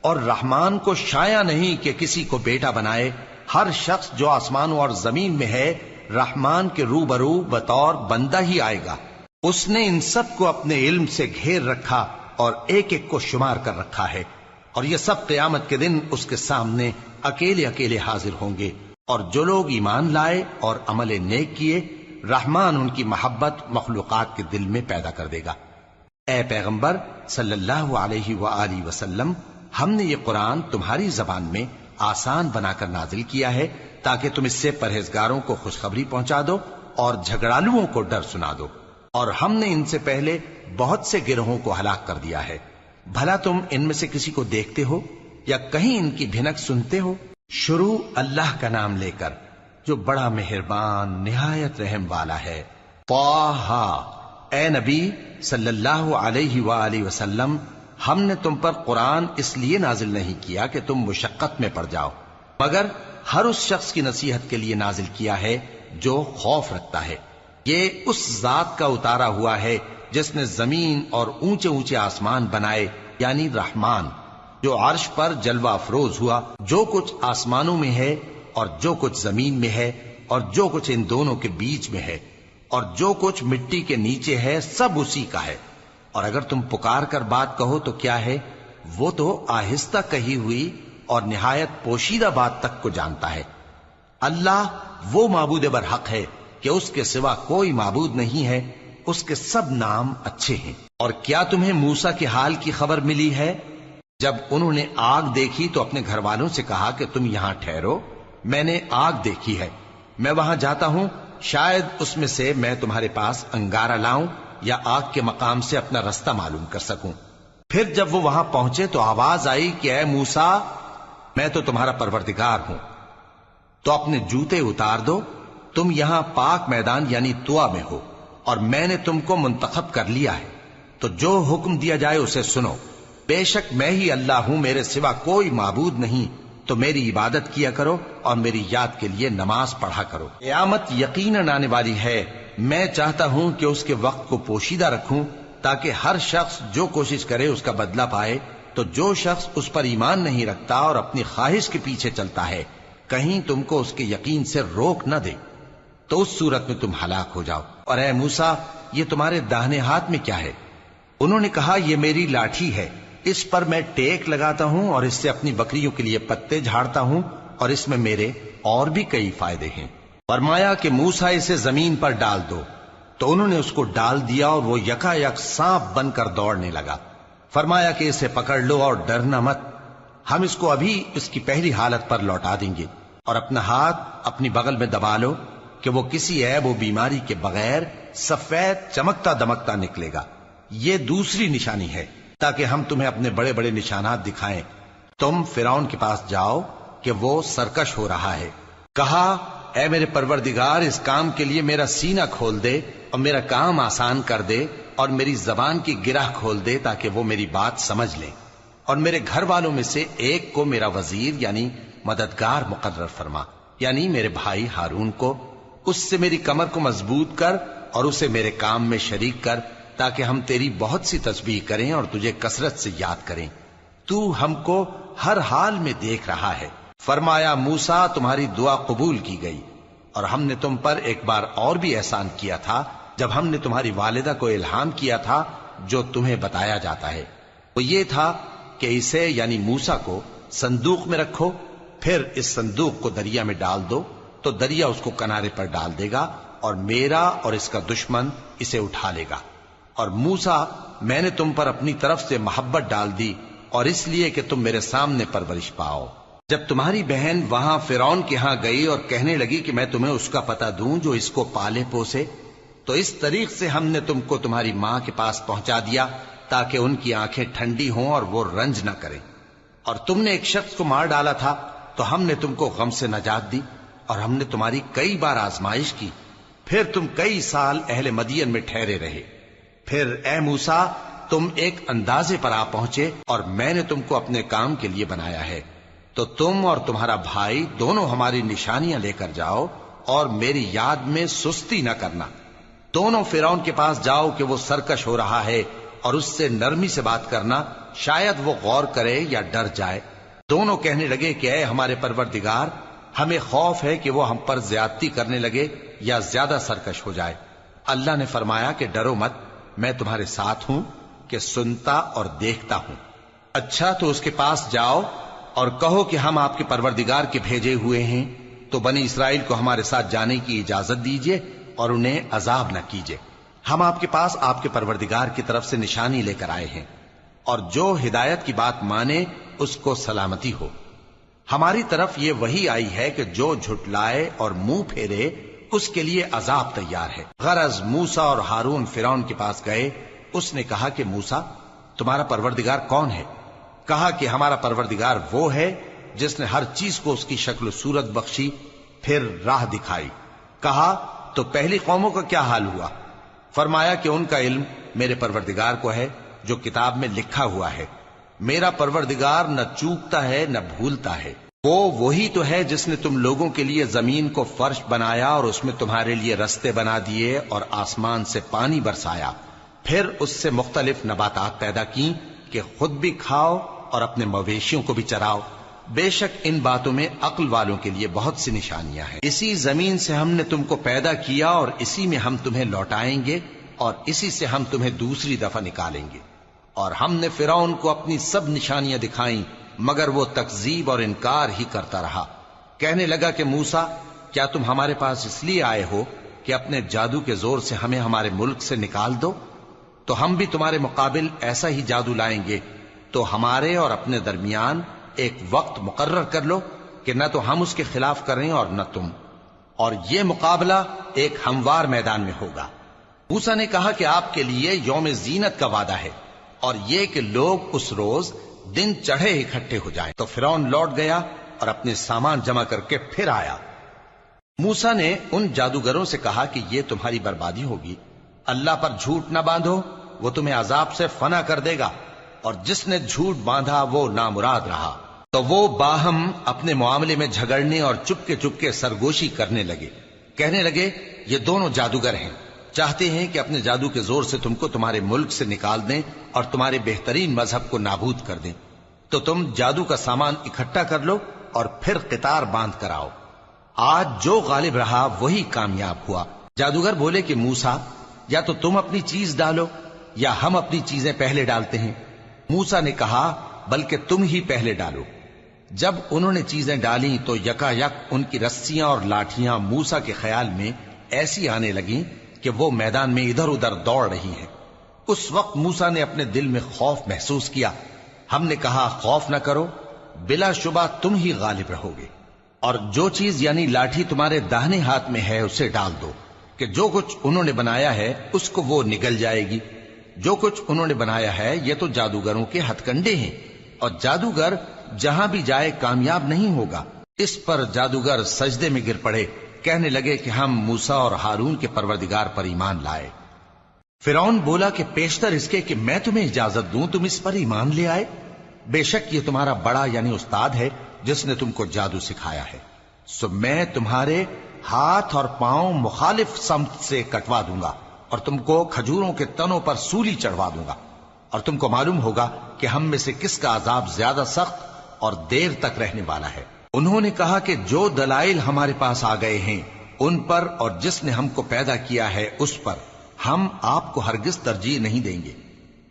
اور رحمان کو شایع نہیں کہ کسی کو بیٹا بنائے۔ ہر شخص جو آسمانوں اور زمین میں ہے رحمان کے روبرو بطور بندہ ہی آئے گا۔ اس نے ان سب کو اپنے علم سے گھیر رکھا اور ایک ایک کو شمار کر رکھا ہے، اور یہ سب قیامت کے دن اس کے سامنے اکیلے اکیلے حاضر ہوں گے۔ اور جو لوگ ایمان لائے اور عمل نیک کیے رحمان ان کی محبت مخلوقات کے دل میں پیدا کر دے گا۔ اے پیغمبر صلی اللہ علیہ وآلہ وسلم، ہم نے یہ قرآن تمہاری زبان میں آسان بنا کر نازل کیا ہے تاکہ تم اس سے پرہیزگاروں کو خوشخبری پہنچا دو اور جھگڑالوؤں کو ڈر سنا دو، اور ہم نے ان سے پہلے بہت سے گروہوں کو ہلاک کر دیا ہے۔ بھلا تم ان میں سے کسی کو دیکھتے ہو یا کہیں ان کی بھنک سنتے ہو؟ شروع اللہ کا نام لے کر جو بڑا مہربان نہایت رحم والا ہے۔ طٰہٰ، اے نبی صلی اللہ علیہ وآلہ وسلم، ہم نے تم پر قرآن اس لیے نازل نہیں کیا کہ تم مشقت میں پڑ جاؤ، مگر ہر اس شخص کی نصیحت کے لیے نازل کیا ہے جو خوف رکھتا ہے۔ یہ اس ذات کا اتارا ہوا ہے جس نے زمین اور اونچے اونچے آسمان بنائے، یعنی رحمان، جو عرش پر جلوہ افروز ہوا۔ جو کچھ آسمانوں میں ہے اور جو کچھ زمین میں ہے اور جو کچھ ان دونوں کے بیچ میں ہے اور جو کچھ مٹی کے نیچے ہے، سب اسی کا ہے۔ اور اگر تم پکار کر بات کہو تو کیا ہے، وہ تو آہستہ کہی ہوئی اور نہایت پوشیدہ بات تک کو جانتا ہے۔ اللہ وہ معبود برحق ہے کہ اس کے سوا کوئی معبود نہیں ہے، اس کے سب نام اچھے ہیں۔ اور کیا تمہیں موسیٰ کے حال کی خبر ملی ہے؟ جب انہوں نے آگ دیکھی تو اپنے گھر والوں سے کہا کہ تم یہاں ٹھہرو، میں نے آگ دیکھی ہے، میں وہاں جاتا ہوں، شاید اس میں سے میں تمہارے پاس انگارہ لاؤں یا آگ کے مقام سے اپنا رستہ معلوم کر سکوں۔ پھر جب وہ وہاں پہنچے تو آواز آئی کہ اے موسیٰ، میں تو تمہارا پروردگار ہوں، تو اپنے جوتے اتار دو، تم یہاں پاک میدان یعنی طوا میں ہو، اور میں نے تم کو منتخب کر لیا ہے، تو جو حکم دیا جائے اسے سنو۔ بے شک میں ہی اللہ ہوں، میرے سوا کوئی معبود نہیں، تو میری عبادت کیا کرو اور میری یاد کے لیے نماز پڑھا کرو۔ قیامت یقیناً آنے والی ہے، میں چاہتا ہوں کہ اس کے وقت کو پوشیدہ رکھوں تاکہ ہر شخص جو کوشش کرے اس کا بدلہ پائے، تو جو شخص اس پر ایمان نہیں رکھتا اور اپنی خواہش کے پیچھے چلتا ہے، کہیں تم کو اس کے یقین سے روک نہ دے، تو اس صورت میں تم ہلاک ہو جاؤ۔ اور اے موسیٰ، یہ تمہارے داہنے ہاتھ میں کیا ہے؟ انہوں نے کہا، یہ میری لاٹھی ہے، اس پر میں ٹیک لگاتا ہوں اور اس سے اپنی بکریوں کے لیے پتے جھاڑتا ہوں، اور اس میں میرے اور بھی کئی فائدے ہیں۔ فرمایا کہ موسیٰ اسے زمین پر ڈال دو، تو انہوں نے اس کو ڈال دیا اور وہ یکا یک سانپ بن کر دوڑنے لگا۔ فرمایا کہ اسے پکڑ لو اور ڈرنا مت، ہم اس کو ابھی اس کی پہلی حالت پر لوٹا دیں گے، اور اپنا ہاتھ اپنی بغل میں دبا لو کہ وہ کسی عیب و بیماری کے بغیر سفید چمکتا دمکتا نکلے گا۔ یہ دوسری نشانی ہے تاکہ ہم تمہیں اپنے بڑے بڑے نشانات دکھائیں۔ تم فرعون کے پاس جاؤ کہ وہ سرکش ہو رہا ہے۔ کہا، اے میرے پروردگار، اس کام کے لیے میرا سینہ کھول دے اور میرا کام آسان کر دے، اور میری زبان کی گرہ کھول دے تاکہ وہ میری بات سمجھ لیں، اور میرے گھر والوں میں سے ایک کو میرا وزیر یعنی مددگار مقرر فرما، یعنی میرے بھائی ہارون کو۔ اس سے میری کمر کو مضبوط کر اور اسے میرے کام میں شریک کر، تاکہ ہم تیری بہت سی تسبیح کریں اور تجھے کثرت سے یاد کریں، تو ہم کو ہر حال میں دیکھ رہا ہے۔ فرمایا، موسیٰ، تمہاری دعا قبول کی گئی، اور ہم نے تم پر ایک بار اور بھی احسان کیا تھا جب ہم نے تمہاری والدہ کو الہام کیا تھا جو تمہیں بتایا جاتا ہے۔ وہ یہ تھا کہ اسے یعنی موسیٰ کو صندوق میں رکھو، پھر اس صندوق کو دریا میں ڈال دو، تو دریا اس کو کنارے پر ڈال دے گا، اور میرا اور اس کا دشمن اسے اٹھا لے گا۔ اور موسیٰ، میں نے تم پر اپنی طرف سے محبت ڈال دی، اور اس لیے کہ تم میرے سامنے پرورش پاؤ۔ جب تمہاری بہن وہاں فرعون کے ہاں گئی اور کہنے لگی کہ میں تمہیں اس کا پتہ دوں جو اس کو پالے پوسے، تو اس طریق سے ہم نے تم کو تمہاری ماں کے پاس پہنچا دیا تاکہ ان کی آنکھیں ٹھنڈی ہوں اور وہ رنج نہ کریں۔ اور تم نے ایک شخص کو مار ڈالا تھا تو ہم نے تم کو غم سے نجات دی، اور ہم نے تمہاری کئی بار آزمائش کی، پھر تم کئی سال اہل مدین میں ٹھہرے رہے۔ پھر اے موسیٰ، تم ایک اندازے پر آ پہنچے، اور میں نے تم کو اپنے کام کے لیے بنایا ہے، تو تم اور تمہارا بھائی دونوں ہماری نشانیاں لے کر جاؤ، اور میری یاد میں سستی نہ کرنا۔ دونوں فرعون کے پاس جاؤ کہ وہ سرکش ہو رہا ہے، اور اس سے نرمی سے بات کرنا، شاید وہ غور کرے یا ڈر جائے۔ دونوں کہنے لگے کہ اے ہمارے پروردگار، ہمیں خوف ہے کہ وہ ہم پر زیادتی کرنے لگے یا زیادہ سرکش ہو جائے۔ اللہ نے فرمایا کہ ڈرو مت، میں تمہارے ساتھ ہوں کہ سنتا اور دیکھتا ہوں۔ اچھا، تو اس کے پاس جاؤ اور کہو کہ ہم آپ کے پروردگار کے بھیجے ہوئے ہیں، تو بنی اسرائیل کو ہمارے ساتھ جانے کی اجازت دیجیے اور انہیں عذاب نہ کیجیے۔ ہم آپ کے پاس آپ کے پروردگار کی طرف سے نشانی لے کر آئے ہیں، اور جو ہدایت کی بات مانے اس کو سلامتی ہو۔ ہماری طرف یہ وحی آئی ہے کہ جو جھٹلائے اور منہ پھیرے اس کے لیے عذاب تیار ہے۔ غرض موسیٰ اور ہارون فرعون کے پاس گئے۔ اس نے کہا کہ موسیٰ، تمہارا پروردگار کون ہے؟ کہا کہ ہمارا پروردگار وہ ہے جس نے ہر چیز کو اس کی شکل و صورت بخشی، پھر راہ دکھائی۔ کہا، تو پہلی قوموں کا کیا حال ہوا؟ فرمایا کہ ان کا علم میرے پروردگار کو ہے جو کتاب میں لکھا ہوا ہے۔ میرا پروردگار نہ چوکتا ہے نہ بھولتا ہے۔ وہ وہی تو ہے جس نے تم لوگوں کے لیے زمین کو فرش بنایا اور اس میں تمہارے لیے رستے بنا دیے اور آسمان سے پانی برسایا، پھر اس سے مختلف نباتات پیدا کی کہ خود بھی کھاؤ اور اپنے مویشیوں کو بھی چراؤ۔ بے شک ان باتوں میں عقل والوں کے لیے بہت سی نشانیاں ہیں۔ اسی زمین سے ہم نے تم کو پیدا کیا اور اسی میں ہم تمہیں لوٹائیں گے اور اسی سے ہم تمہیں دوسری دفعہ نکالیں گے۔ اور ہم نے فرعون کو اپنی سب نشانیاں دکھائیں مگر وہ تکذیب اور انکار ہی کرتا رہا۔ کہنے لگا کہ موسیٰ، کیا تم ہمارے پاس اس لیے آئے ہو کہ اپنے جادو کے زور سے ہمیں ہمارے ملک سے نکال دو؟ تو ہم بھی تمہارے مقابل ایسا ہی جادو لائیں گے، تو ہمارے اور اپنے درمیان ایک وقت مقرر کر لو کہ نہ تو ہم اس کے خلاف کریں اور نہ تم، اور یہ مقابلہ ایک ہموار میدان میں ہوگا۔ موسیٰ نے کہا کہ آپ کے لیے یوم زینت کا وعدہ ہے اور یہ کہ لوگ اس روز دن چڑھے اکٹھے ہو جائیں۔ تو فرعون لوٹ گیا اور اپنے سامان جمع کر کے پھر آیا۔ موسیٰ نے ان جادوگروں سے کہا کہ یہ تمہاری بربادی ہوگی، اللہ پر جھوٹ نہ باندھو، وہ تمہیں عذاب سے فنا کر دے گا، اور جس نے جھوٹ باندھا وہ نامراد رہا۔ تو وہ باہم اپنے معاملے میں جھگڑنے اور چپکے سرگوشی کرنے لگے، کہنے لگے یہ دونوں جادوگر ہیں، چاہتے ہیں کہ اپنے جادو کے زور سے تم کو تمہارے ملک سے نکال دیں اور تمہارے بہترین مذہب کو نابود کر دیں۔ تو تم جادو کا سامان اکٹھا کر لو اور پھر قطار باندھ کر آؤ۔ آج جو غالب رہا وہی کامیاب ہوا۔ جادوگر بولے کہ موسیٰ، یا تو تم اپنی چیز ڈالو یا ہم اپنی چیزیں پہلے ڈالتے ہیں۔ موسیٰ نے کہا بلکہ تم ہی پہلے ڈالو۔ جب انہوں نے چیزیں ڈالیں تو یکا یک ان کی رسیاں اور لاٹھیاں موسیٰ کے خیال میں ایسی آنے لگیں کہ وہ میدان میں ادھر ادھر دوڑ رہی ہیں۔ اس وقت موسیٰ نے اپنے دل میں خوف محسوس کیا۔ ہم نے کہا خوف نہ کرو، بلا شبہ تم ہی غالب رہو گے، اور جو چیز یعنی لاٹھی تمہارے داہنے ہاتھ میں ہے اسے ڈال دو کہ جو کچھ انہوں نے بنایا ہے اس کو وہ نگل جائے گی۔ جو کچھ انہوں نے بنایا ہے یہ تو جادوگروں کے ہتھ کنڈے ہیں، اور جادوگر جہاں بھی جائے کامیاب نہیں ہوگا۔ اس پر جادوگر سجدے میں گر پڑے، کہنے لگے کہ ہم موسیٰ اور ہارون کے پروردگار پر ایمان لائے۔ فرعون بولا کہ پیشتر اس کے کہ میں تمہیں اجازت دوں تم اس پر ایمان لے آئے، بے شک یہ تمہارا بڑا یعنی استاد ہے جس نے تم کو جادو سکھایا ہے، سو میں تمہارے ہاتھ اور پاؤں مخالف سمت سے کٹوا دوں گا اور تم کو کھجوروں کے تنوں پر سولی چڑھوا دوں گا، اور تم کو معلوم ہوگا کہ ہم میں سے کس کا عذاب زیادہ سخت اور دیر تک رہنے والا ہے۔ انہوں نے کہا کہ جو دلائل ہمارے پاس آ گئے ہیں ان پر اور جس نے ہم کو پیدا کیا ہے اس پر ہم آپ کو ہرگز ترجیح نہیں دیں گے،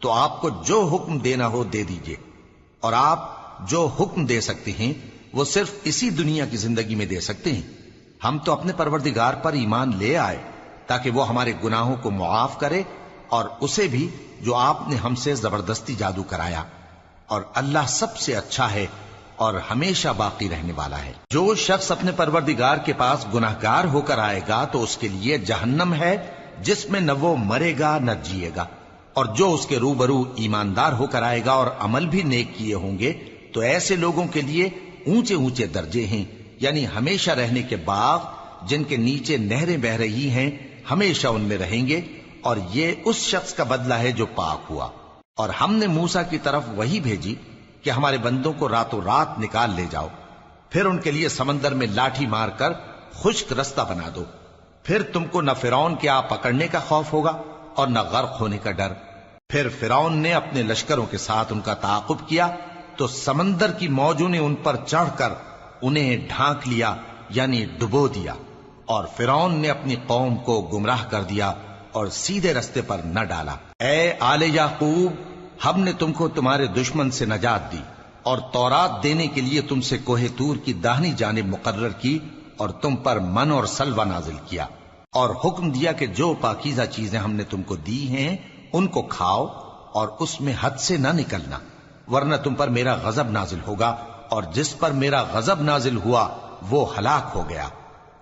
تو آپ کو جو حکم دینا ہو دے دیجئے، اور آپ جو حکم دے سکتے ہیں وہ صرف اسی دنیا کی زندگی میں دے سکتے ہیں۔ ہم تو اپنے پروردگار پر ایمان لے آئے تاکہ وہ ہمارے گناہوں کو معاف کرے اور اسے بھی جو آپ نے ہم سے زبردستی جادو کرایا، اور اللہ سب سے اچھا ہے اور ہمیشہ باقی رہنے والا ہے۔ جو شخص اپنے پروردگار کے پاس گناہگار ہو کر آئے گا تو اس کے لیے جہنم ہے جس میں نہ وہ مرے گا نہ جیے گا، اور جو اس کے روبرو ایماندار ہو کر آئے گا اور عمل بھی نیک کیے ہوں گے تو ایسے لوگوں کے لیے اونچے اونچے درجے ہیں، یعنی ہمیشہ رہنے کے باغ جن کے نیچے نہریں بہ رہی ہیں، ہمیشہ ان میں رہیں گے، اور یہ اس شخص کا بدلہ ہے جو پاک ہوا۔ اور ہم نے موسیٰ کی طرف وہی بھیجی کہ ہمارے بندوں کو راتوں رات نکال لے جاؤ، پھر ان کے لیے سمندر میں لاٹھی مار کر خشک رستہ بنا دو، پھر تم کو نہ فرعون کے آ پکڑنے کا خوف ہوگا اور نہ غرق ہونے کا ڈر۔ پھر فرعون نے اپنے لشکروں کے ساتھ ان کا تعاقب کیا تو سمندر کی موجوں نے ان پر چڑھ کر انہیں ڈھانک لیا یعنی ڈبو دیا، اور فرعون نے اپنی قوم کو گمراہ کر دیا اور سیدھے رستے پر نہ ڈالا۔ اے آل یعقوب، ہم نے تم کو تمہارے دشمن سے نجات دی اور تورات دینے کے لیے تم سے کوہ طور کی داہنی جانب مقرر کی، اور تم پر من اور سلوہ نازل کیا، اور حکم دیا کہ جو پاکیزہ چیزیں ہم نے تم کو دی ہیں ان کو کھاؤ اور اس میں حد سے نہ نکلنا، ورنہ تم پر میرا غضب نازل ہوگا، اور جس پر میرا غضب نازل ہوا وہ ہلاک ہو گیا۔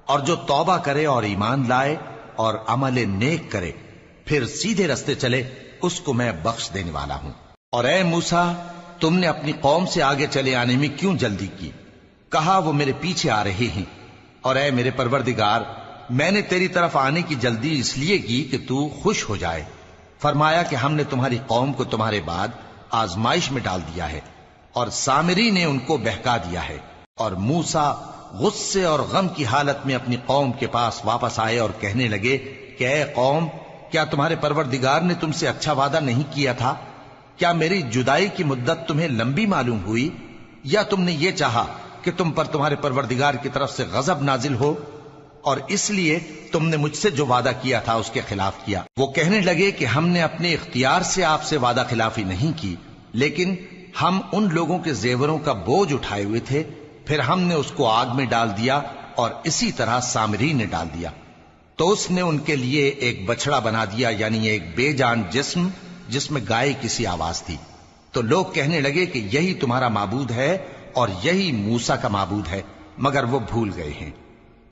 اور جو توبہ کرے اور ایمان لائے اور عمل نیک کرے پھر سیدھے رستے چلے اس کو میں بخش دینے والا ہوں۔ اور اے موسیٰ، تم نے اپنی قوم سے آگے چلے آنے میں کیوں جلدی کی؟ کہا وہ میرے پیچھے آ رہے ہیں۔ اور اے میرے پروردگار، میں نے تیری طرف آنے کی جلدی اس لیے کی کہ تو خوش ہو جائے۔ فرمایا کہ ہم نے تمہاری قوم کو تمہارے بعد آزمائش میں ڈال دیا ہے، اور سامری نے ان کو بہکا دیا ہے۔ اور موسیٰ غصے اور غم کی حالت میں اپنی قوم کے پاس واپس آئے اور کہنے لگے کہ اے قوم، کیا تمہارے پروردگار نے تم سے اچھا وعدہ نہیں کیا تھا؟ کیا میری جدائی کی مدت تمہیں لمبی معلوم ہوئی، یا تم نے یہ چاہا کہ تم پر تمہارے پروردگار کی طرف سے غضب نازل ہو، اور اس لیے تم نے مجھ سے جو وعدہ کیا تھا اس کے خلاف کیا؟ وہ کہنے لگے کہ ہم نے اپنے اختیار سے آپ سے وعدہ خلافی نہیں کی، لیکن ہم ان لوگوں کے زیوروں کا بوجھ اٹھائے ہوئے تھے، پھر ہم نے اس کو آگ میں ڈال دیا، اور اسی طرح سامری نے ڈال دیا۔ تو اس نے ان کے لیے ایک بچڑا بنا دیا، یعنی ایک بے جان جسم جس میں گائے کسی آواز تھی۔ تو لوگ کہنے لگے کہ یہی تمہارا معبود ہے اور یہی موسیٰ کا معبود ہے، مگر وہ بھول گئے ہیں۔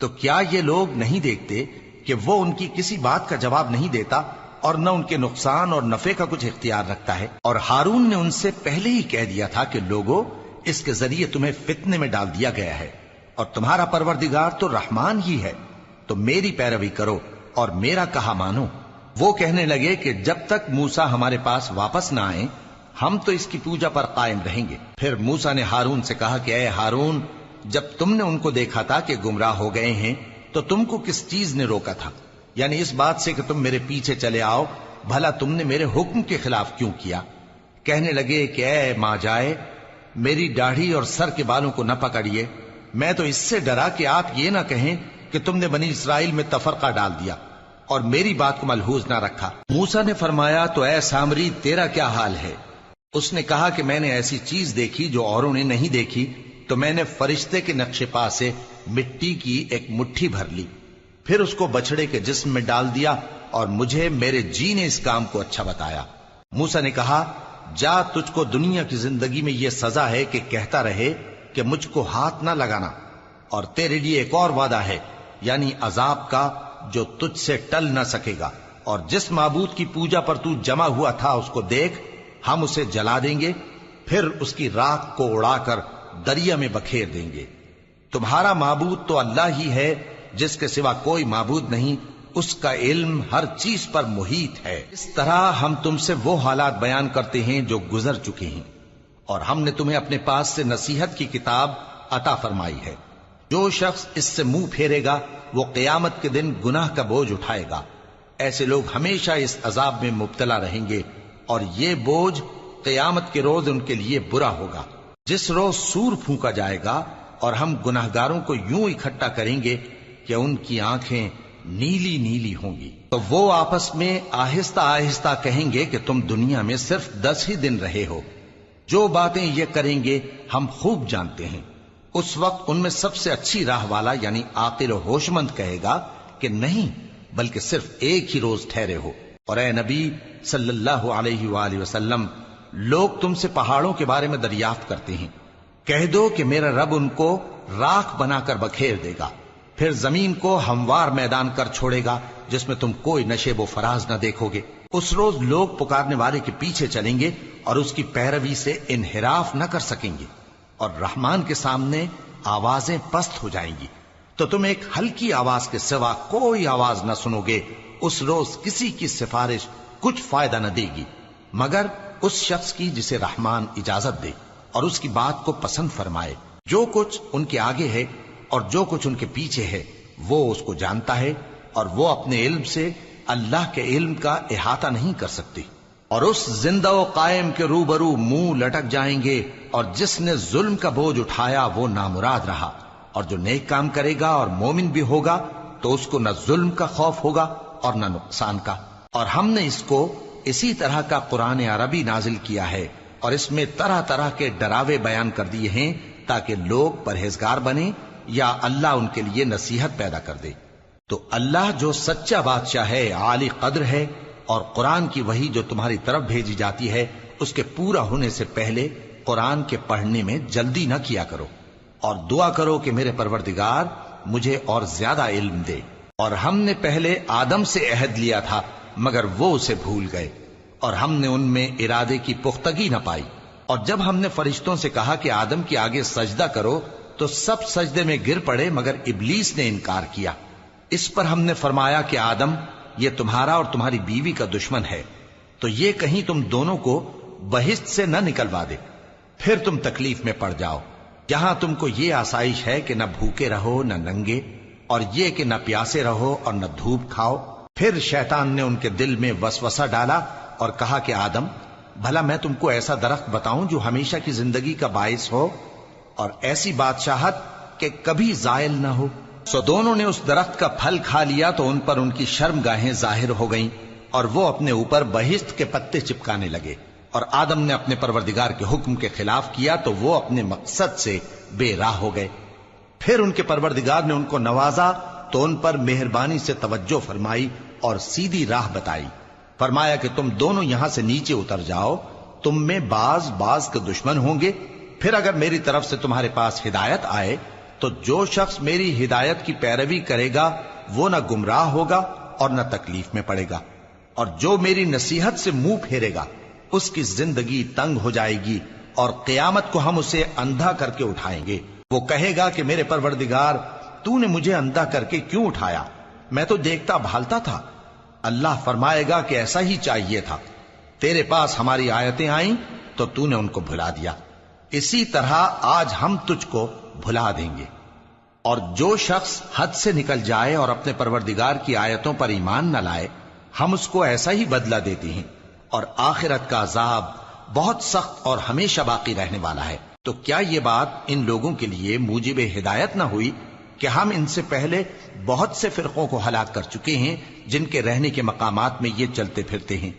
تو کیا یہ لوگ نہیں دیکھتے کہ وہ ان کی کسی بات کا جواب نہیں دیتا اور نہ ان کے نقصان اور نفع کا کچھ اختیار رکھتا ہے۔ اور ہارون نے ان سے پہلے ہی کہہ دیا تھا کہ لوگوں، اس کے ذریعے تمہیں فتنے میں ڈال دیا گیا ہے، اور تمہارا پروردگار تو رحمان ہی ہے، تو میری پیروی کرو اور میرا کہا مانو۔ وہ کہنے لگے کہ جب تک موسیٰ ہمارے پاس واپس نہ آئیں ہم تو اس کی پوجا پر قائم رہیں گے۔ پھر موسیٰ نے ہارون سے کہا کہ اے ہارون، جب تم نے ان کو دیکھا تھا کہ گمراہ ہو گئے ہیں تو تم کو کس چیز نے روکا تھا؟ یعنی اس بات سے کہ تم میرے پیچھے چلے آؤ، بھلا تم نے میرے حکم کے خلاف کیوں کیا؟ کہنے لگے کہ اے ماں جائے، میری داڑھی اور سر کے بالوں کو نہ پکڑیے، میں تو اس سے ڈرا کہ آپ یہ نہ کہیں کہ تم نے بنی اسرائیل میں تفرقہ ڈال دیا اور میری بات کو ملحوظ نہ رکھا۔ موسیٰ نے فرمایا تو اے سامری تیرا کیا حال ہے؟ اس نے کہا کہ میں نے ایسی چیز دیکھی جو اوروں نے نہیں دیکھی، تو میں نے فرشتے کے نقش پا سے مٹی کی ایک مٹھی بھر لی، پھر اس کو بچڑے کے جسم میں ڈال دیا، اور مجھے میرے جی نے اس کام کو اچھا بتایا۔ موسیٰ نے کہا جا، تجھ کو دنیا کی زندگی میں یہ سزا ہے کہ کہتا رہے کہ مجھ کو ہاتھ نہ لگانا، اور تیرے لیے ایک اور وعدہ ہے، یعنی عذاب کا جو تجھ سے ٹل نہ سکے گا، اور جس معبود کی پوجا پر تو جمع ہوا تھا اس کو دیکھ، ہم اسے جلا دیں گے، پھر اس کی راکھ کو اڑا کر دریا میں بکھیر دیں گے۔ تمہارا معبود تو اللہ ہی ہے، جس کے سوا کوئی معبود نہیں، اس کا علم ہر چیز پر محیط ہے۔ اس طرح ہم تم سے وہ حالات بیان کرتے ہیں جو گزر چکے ہیں، اور ہم نے تمہیں اپنے پاس سے نصیحت کی کتاب عطا فرمائی ہے۔ جو شخص اس سے منہ پھیرے گا وہ قیامت کے دن گناہ کا بوجھ اٹھائے گا۔ ایسے لوگ ہمیشہ اس عذاب میں مبتلا رہیں گے، اور یہ بوجھ قیامت کے روز ان کے لیے برا ہوگا، جس روز سور پھونکا جائے گا، اور ہم گناہگاروں کو یوں اکٹھا کریں گے کہ ان کی آنکھیں نیلی نیلی ہوں گی۔ تو وہ آپس میں آہستہ آہستہ کہیں گے کہ تم دنیا میں صرف 10 ہی دن رہے ہو، جو باتیں یہ کریں گے ہم خوب جانتے ہیں۔ اس وقت ان میں سب سے اچھی راہ والا یعنی عاقل و ہوش مند کہے گا کہ نہیں، بلکہ صرف ایک ہی روز ٹھہرے ہو۔ اور اے نبی صلی اللہ علیہ وآلہ وسلم، لوگ تم سے پہاڑوں کے بارے میں دریافت کرتے ہیں، کہہ دو کہ میرا رب ان کو راکھ بنا کر بکھیر دے گا، پھر زمین کو ہموار میدان کر چھوڑے گا جس میں تم کوئی نشیب و فراز نہ دیکھو گے۔ اس روز لوگ پکارنے والے کے پیچھے چلیں گے اور اس کی پیروی سے انحراف نہ کر سکیں گے، اور رحمان کے سامنے آوازیں پست ہو جائیں گی، تو تم ایک ہلکی آواز کے سوا کوئی آواز نہ سنو گے۔ اس روز کسی کی سفارش کچھ فائدہ نہ دے گی مگر اس شخص کی جسے رحمان اجازت دے اور اس کی بات کو پسند فرمائے۔ جو کچھ ان کے آگے ہے اور جو کچھ ان کے پیچھے ہے وہ اس کو جانتا ہے، اور وہ اپنے علم سے اللہ کے علم کا احاطہ نہیں کر سکتی۔ اور اس زندہ و قائم کے روبرو منہ لٹک جائیں گے، اور جس نے ظلم کا بوجھ اٹھایا وہ نامراد رہا، اور جو نیک کام کرے گا اور مومن بھی ہوگا تو اس کو نہ ظلم کا خوف ہوگا اور نہ نقصان کا۔ اور ہم نے اس کو اسی طرح کا قرآن عربی نازل کیا ہے، اور اس میں طرح طرح کے ڈراوے بیان کر دیے ہیں تاکہ لوگ پرہیزگار بنیں یا اللہ ان کے لیے نصیحت پیدا کر دے۔ تو اللہ جو سچا بادشاہ ہے، عالی قدر ہے، اور قرآن کی وحی جو تمہاری طرف بھیجی جاتی ہے اس کے پورا ہونے سے پہلے قرآن کے پڑھنے میں جلدی نہ کیا کرو، اور دعا کرو کہ میرے پروردگار مجھے اور زیادہ علم دے۔ اور ہم نے پہلے آدم سے عہد لیا تھا مگر وہ اسے بھول گئے، اور ہم نے ان میں ارادے کی پختگی نہ پائی۔ اور جب ہم نے فرشتوں سے کہا کہ آدم کے آگے سجدہ کرو تو سب سجدے میں گر پڑے مگر ابلیس نے انکار کیا۔ اس پر ہم نے فرمایا کہ آدم، یہ تمہارا اور تمہاری بیوی کا دشمن ہے، تو یہ کہیں تم دونوں کو بہشت سے نہ نکلوا دے، پھر تم تکلیف میں پڑ جاؤ۔ جہاں تم کو یہ آسائش ہے کہ نہ بھوکے رہو نہ ننگے، اور یہ کہ نہ پیاسے رہو اور نہ دھوپ کھاؤ۔ پھر شیطان نے ان کے دل میں وسوسہ ڈالا اور کہا کہ آدم، بھلا میں تم کو ایسا درخت بتاؤں جو ہمیشہ کی زندگی کا باعث ہو اور ایسی بادشاہت کہ کبھی زائل نہ ہو؟ سو دونوں نے اس درخت کا پھل کھا لیا تو ان پر ان کی شرم گاہیں ظاہر ہو گئیں، اور وہ اپنے اوپر بہشت کے پتے چپکانے لگے۔ اور آدم نے اپنے پروردگار کے حکم کے خلاف کیا تو وہ اپنے مقصد سے بے راہ ہو گئے۔ پھر ان کے پروردگار نے ان کو نوازا تو ان پر مہربانی سے توجہ فرمائی اور سیدھی راہ بتائی۔ فرمایا کہ تم دونوں یہاں سے نیچے اتر جاؤ، تم میں بعض کے دشمن ہوں گے، پھر اگر میری طرف سے تمہارے پاس ہدایت آئے تو جو شخص میری ہدایت کی پیروی کرے گا وہ نہ گمراہ ہوگا اور نہ تکلیف میں پڑے گا۔ اور جو میری نصیحت سے منہ پھیرے گا اس کی زندگی تنگ ہو جائے گی، اور قیامت کو ہم اسے اندھا کر کے اٹھائیں گے۔ وہ کہے گا کہ میرے پروردگار، تو نے مجھے اندھا کر کے کیوں اٹھایا؟ میں تو دیکھتا بھالتا تھا۔ اللہ فرمائے گا کہ ایسا ہی چاہیے تھا، تیرے پاس ہماری آیتیں آئیں تو تو نے ان کو بھلا دیا، اسی طرح آج ہم تجھ کو بھلا دیں گے۔ اور جو شخص حد سے نکل جائے اور اپنے پروردگار کی آیتوں پر ایمان نہ لائے، ہم اس کو ایسا ہی بدلہ دیتے ہیں، اور آخرت کا عذاب بہت سخت اور ہمیشہ باقی رہنے والا ہے۔ تو کیا یہ بات ان لوگوں کے لیے موجب ہدایت نہ ہوئی کہ ہم ان سے پہلے بہت سے فرقوں کو ہلاک کر چکے ہیں جن کے رہنے کے مقامات میں یہ چلتے پھرتے ہیں؟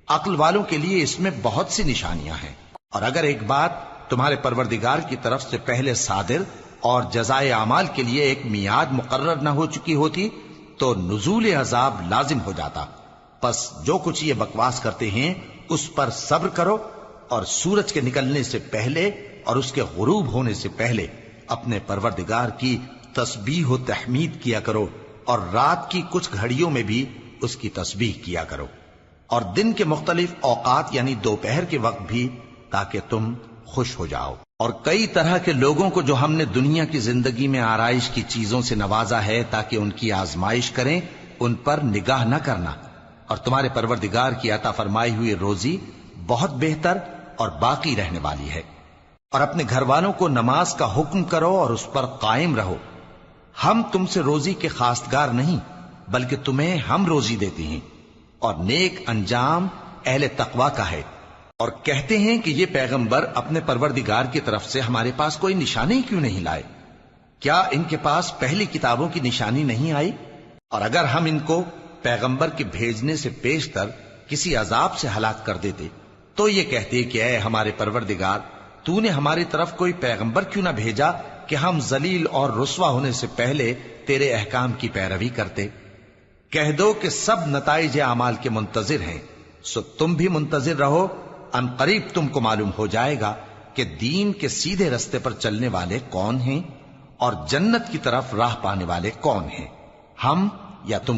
عقل والوں کے لیے اس میں بہت سی نشانیاں ہیں۔ اور اگر ایک بات تمہارے پروردگار کی طرف سے پہلے صادر اور جزائے اعمال کے لیے ایک میعاد مقرر نہ ہو چکی ہوتی تو نزول عذاب لازم ہو جاتا۔ پس جو کچھ یہ بکواس کرتے ہیں اس پر صبر کرو، اور سورج کے نکلنے سے پہلے اور اس کے غروب ہونے سے پہلے اپنے پروردگار کی تسبیح و تحمید کیا کرو، اور رات کی کچھ گھڑیوں میں بھی اس کی تسبیح کیا کرو، اور دن کے مختلف اوقات یعنی دوپہر کے وقت بھی، تاکہ تم خوش ہو جاؤ۔ اور کئی طرح کے لوگوں کو جو ہم نے دنیا کی زندگی میں آرائش کی چیزوں سے نوازا ہے تاکہ ان کی آزمائش کریں، ان پر نگاہ نہ کرنا، اور تمہارے پروردگار کی عطا فرمائی ہوئی روزی بہت بہتر اور باقی رہنے والی ہے۔ اور اپنے گھر والوں کو نماز کا حکم کرو اور اس پر قائم رہو۔ ہم تم سے روزی کے خواستگار نہیں، بلکہ تمہیں ہم روزی دیتے ہیں، اور نیک انجام اہل تقوی کا ہے۔ اور کہتے ہیں کہ یہ پیغمبر اپنے پروردگار کی طرف سے ہمارے پاس کوئی نشانی کیوں نہیں لائے؟ کیا ان کے پاس پہلی کتابوں کی نشانی نہیں آئی؟ اور اگر ہم ان کو پیغمبر کے بھیجنے سے پیشتر کسی عذاب سے ہلاک کر دیتے تو یہ کہتے کہ اے ہمارے پروردگار، تو نے ہماری طرف کوئی پیغمبر کیوں نہ بھیجا کہ ہم ذلیل اور رسوا ہونے سے پہلے تیرے احکام کی پیروی کرتے۔ کہہ دو کہ سب نتائج اعمال کے منتظر ہیں، سو تم بھی منتظر رہو، ان قریب تم کو معلوم ہو جائے گا کہ دین کے سیدھے رستے پر چلنے والے کون ہیں اور جنت کی طرف راہ پانے والے کون ہیں، ہم یا تم۔